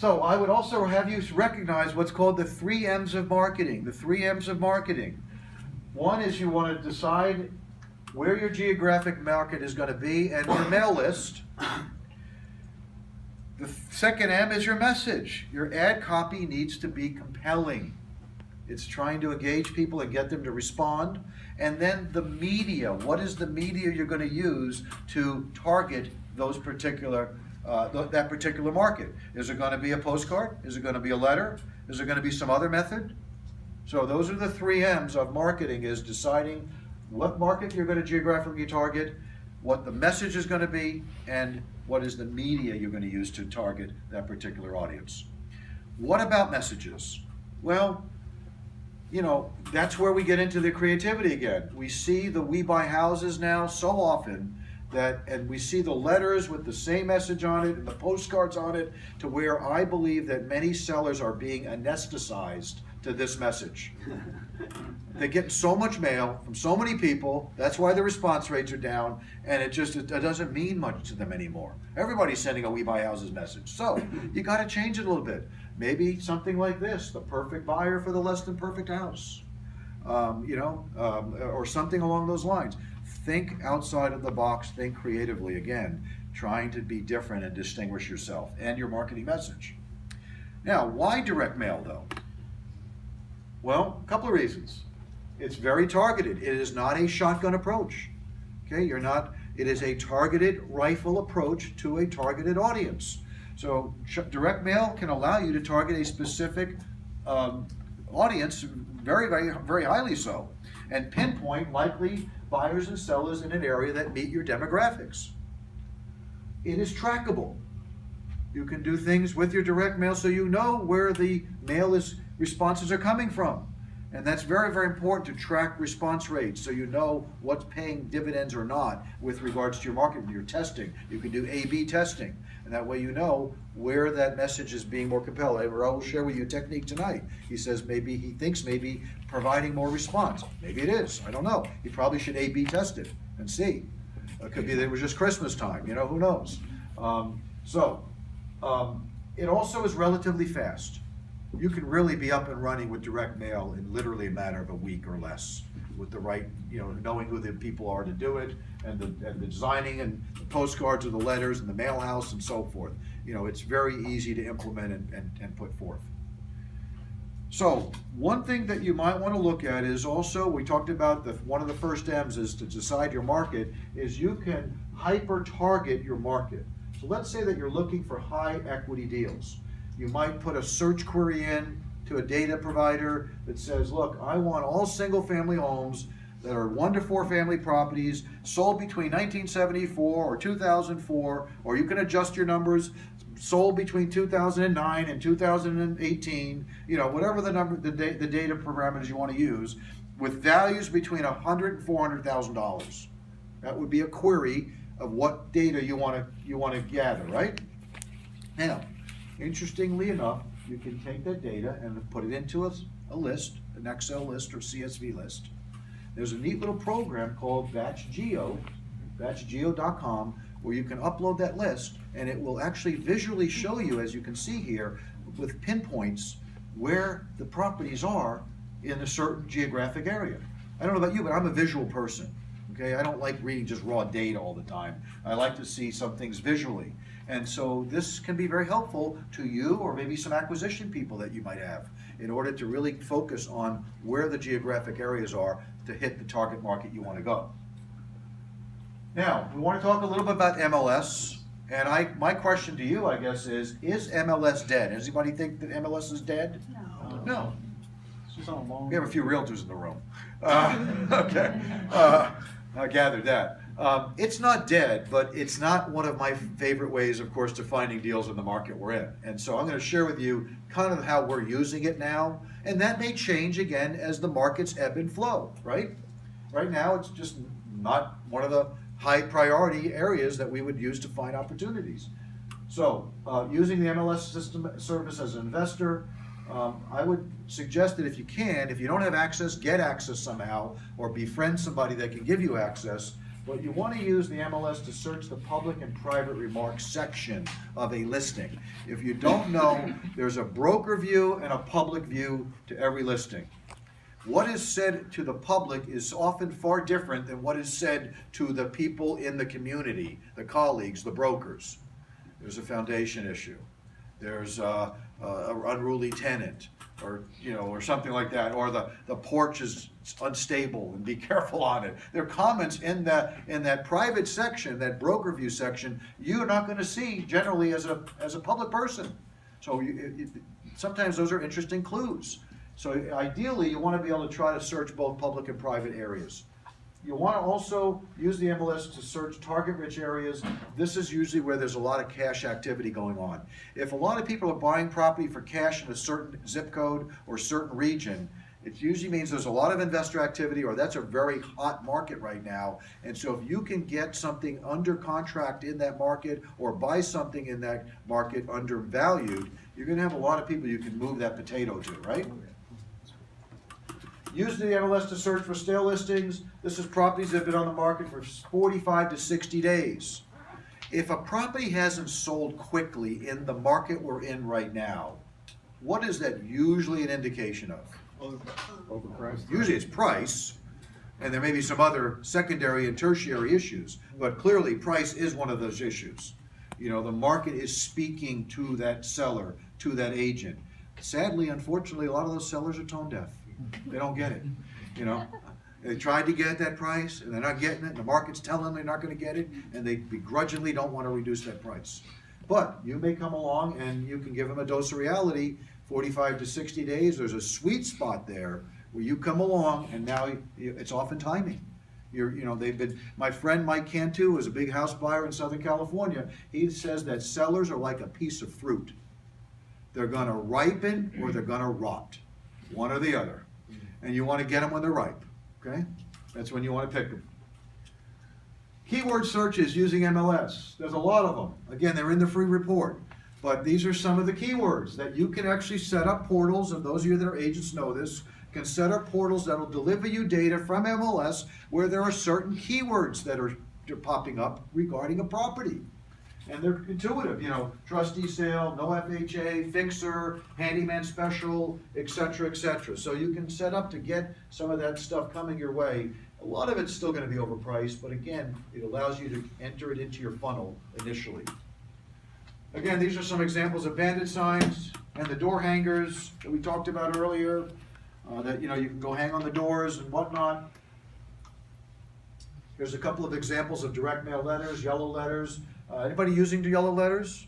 So I would also have you recognize what's called the 3 M's of marketing. The 3 M's of marketing. One is you want to decide where your geographic market is going to be and your mail list. The second M is your message. Your ad copy needs to be compelling. It's trying to engage people and get them to respond. And then the media. What is the media you're going to use to target those particular that particular market? Is it going to be a postcard? Is it going to be a letter? Is it going to be some other method? So those are the 3 M's of marketing, is deciding what market you're going to geographically target, what the message is going to be, and what is the media you're going to use to target that particular audience. What about messages? Well, that's where we get into the creativity again. We see the We Buy Houses now so often and we see the letters with the same message on it and the postcards on it, to where I believe that many sellers are being anesthetized to this message. They get so much mail from so many people, that's why the response rates are down, and it doesn't mean much to them anymore. Everybody's sending a We Buy Houses message. So you got to change it a little bit. Maybe something like this: the perfect buyer for the less than perfect house, or something along those lines. Think outside of the box, think creatively again, trying to be different and distinguish yourself and your marketing message. Now, why direct mail though? Well, a couple of reasons. It's very targeted. It is not a shotgun approach. Okay, it is a targeted rifle approach to a targeted audience. So direct mail can allow you to target a specific audience, very, very, very highly so, and pinpoint likely buyers and sellers in an area that meet your demographics. It is trackable. You can do things with your direct mail so you know where the responses are coming from. And that's very, very important, to track response rates so you know what's paying dividends or not with regards to your marketing, your testing. You can do A/B testing, and that way you know where that message is being more compelling. Raul will share with you a technique tonight. He says he thinks providing more response. Maybe it is, I don't know. He probably should A/B test it and see. It could be that it was just Christmas time, who knows. It also is relatively fast. You can really be up and running with direct mail in literally a matter of a week or less, with the right, knowing who the people are to do it, and the designing and the postcards or the letters and the mail house and so forth. It's very easy to implement and put forth. So one thing that you might want to look at is also, we talked about one of the first M's is to decide your market, is you can hyper target your market. So let's say that you're looking for high equity deals. You might put a search query in to a data provider that says, look, I want all single family homes that are 1 to 4 family properties sold between 1974 or 2004, or you can adjust your numbers, sold between 2009 and 2018, whatever the number, the data parameters you want to use, with values between $100,000 and $400,000. That would be a query of what data you want to gather, right? Now, interestingly enough, you can take that data and put it into a list, an Excel list or CSV list. There's a neat little program called BatchGeo, batchgeo.com, where you can upload that list, and it will actually visually show you, as you can see here, with pinpoints, where the properties are in a certain geographic area. I don't know about you, but I'm a visual person. Okay, I don't like reading just raw data all the time. I like to see some things visually. And so this can be very helpful to you, or maybe some acquisition people that you might have, in order to really focus on where the geographic areas are to hit the target market you want to go. Now, we want to talk a little bit about MLS. And my question to you, I guess, is MLS dead? Does anybody think that MLS is dead? No. We have a few realtors in the room. Okay. I gathered that. It's not dead, but it's not one of my favorite ways, of course, to finding deals in the market we're in. And so I'm going to share with you kind of how we're using it now. And that may change again as the markets ebb and flow, right? Right now, it's just not one of the high priority areas that we would use to find opportunities. So using the MLS system service as an investor, I would suggest that if you don't have access, get access somehow, or befriend somebody that can give you access. But you want to use the MLS to search the public and private remarks section of a listing. If you don't know, there's a broker view and a public view to every listing. What is said to the public is often far different than what is said to the people in the community, the colleagues, the brokers. There's a foundation issue. There's an unruly tenant, or or something like that, or the porch is unstable and be careful on it. There are comments in that private section, that broker view section, you're not going to see generally as a public person. So sometimes those are interesting clues. So ideally, you want to be able to try to search both public and private areas. You want to also use the MLS to search target-rich areas. This is usually where there's a lot of cash activity going on. If a lot of people are buying property for cash in a certain zip code or certain region, it usually means there's a lot of investor activity, or that's a very hot market right now. And so if you can get something under contract in that market, or buy something in that market undervalued, you're going to have a lot of people you can move that potato to, right? Use the MLS to search for stale listings. This is properties that have been on the market for 45 to 60 days. If a property hasn't sold quickly in the market we're in right now, what is that usually an indication of? Overpriced. Usually it's price, and there may be some other secondary and tertiary issues, but clearly price is one of those issues. The market is speaking to that seller, to that agent. Sadly, unfortunately, a lot of those sellers are tone deaf. They don't get it. They tried to get that price, and they're not getting it, and the market's telling them they're not going to get it, and they begrudgingly don't want to reduce that price. But you may come along and you can give them a dose of reality. 45 to 60 days, there's a sweet spot there where you come along, and now it's often timing. My friend Mike Cantu is a big house buyer in Southern California. He says that sellers are like a piece of fruit. They're going to ripen or they're going to rot, one or the other. And you want to get them when they're ripe, okay? That's when you want to pick them. Keyword searches using MLS. There's a lot of them. Again, they're in the free report. But these are some of the keywords that you can actually set up portals, and those of you that are agents know this, can set up portals that will deliver you data from MLS where there are certain keywords that are popping up regarding a property. And they're intuitive, trustee sale, no FHA, fixer, handyman special, etc., etc. So you can set up to get some of that stuff coming your way. A lot of it's still going to be overpriced, but again, it allows you to enter it into your funnel initially. Again, these are some examples of bandit signs and the door hangers that we talked about earlier, that you can go hang on the doors and whatnot. Here's a couple of examples of direct mail letters, yellow letters. Anybody using the yellow letters?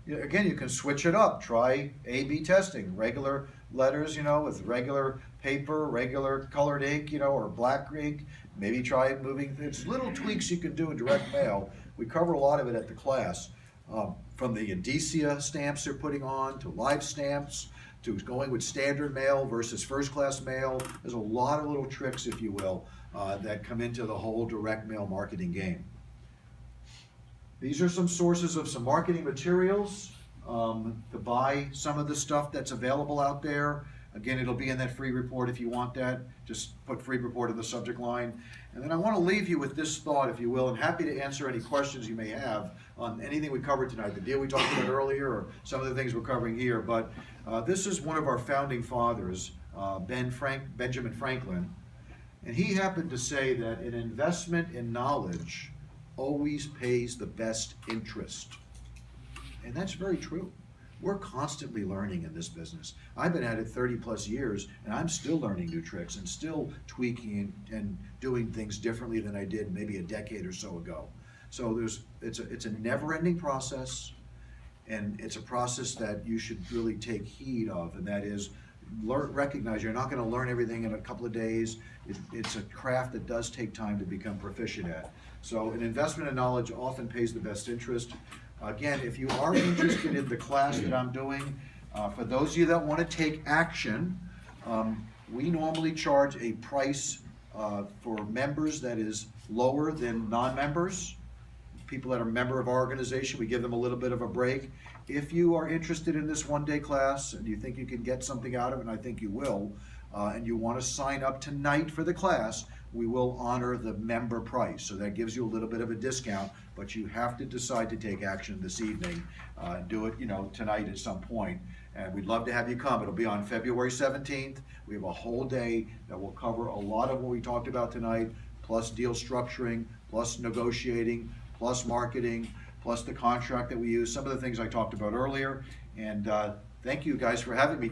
Again, you can switch it up. Try A/B testing. Regular letters, with regular paper, regular colored ink, or black ink. Maybe try moving. It's little tweaks you can do in direct mail. We cover a lot of it at the class. From the indicia stamps they're putting on, to live stamps, to going with standard mail versus first class mail. There's a lot of little tricks, if you will, that come into the whole direct mail marketing game. These are some sources of some marketing materials to buy some of the stuff that's available out there. Again, it'll be in that free report if you want that. Just put free report in the subject line. And then I want to leave you with this thought, if you will, and happy to answer any questions you may have on anything we covered tonight, the deal we talked about earlier, or some of the things we're covering here. But this is one of our founding fathers, Benjamin Franklin. And he happened to say that an investment in knowledge always pays the best interest. And that's very true. We're constantly learning in this business. I've been at it 30 plus years, and I'm still learning new tricks and still tweaking and doing things differently than I did maybe a decade or so ago. So it's a never-ending process, and it's a process that you should really take heed of, and that is recognize you're not going to learn everything in a couple of days. It's a craft that does take time to become proficient at. So an investment in knowledge often pays the best interest. Again, if you are interested in the class that I'm doing, for those of you that want to take action, we normally charge a price for members that is lower than non-members. People that are a member of our organization, we give them a little bit of a break. If you are interested in this one-day class and you think you can get something out of it, and I think you will, and you want to sign up tonight for the class, we will honor the member price. So that gives you a little bit of a discount, but you have to decide to take action this evening. Do it, tonight at some point. And we'd love to have you come. It'll be on February 17th. We have a whole day that will cover a lot of what we talked about tonight, plus deal structuring, plus negotiating, plus marketing, plus the contract that we use, some of the things I talked about earlier. And thank you guys for having me